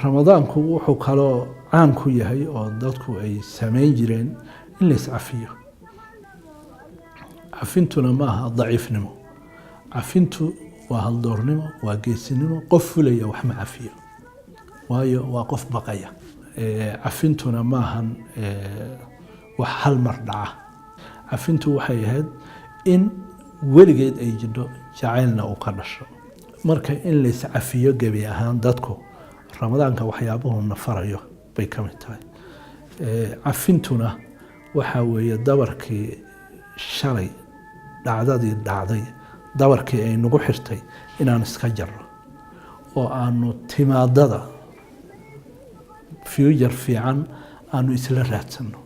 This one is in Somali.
ramadaanku wuxuu kaloo caan ku yahay oo dadku ay samayn jireen in la iscafiyo. cafintuna ma aha daciifnimo, cafintu waa haldoornimo, waa geesinimo. qof fulaya wax ma cafiyo, waayo waa qof baqaya. cafintuna ma ahan wax hal mar dhaca. cafintu waxay ahayd in weligeed ay jidho jacaylna uu ka dhasho. marka in la iscafiyo gebi ahaan dadku ramadaanka waxyaabuhu nafarayo bay ka mid tahay. cafintuna waxa weeye dabarkii shalay dhacdadii dhacday, dabarkii ay nagu xirtay inaan iska jarno oo aanu timaadada future fiican aanu isla raadsanno.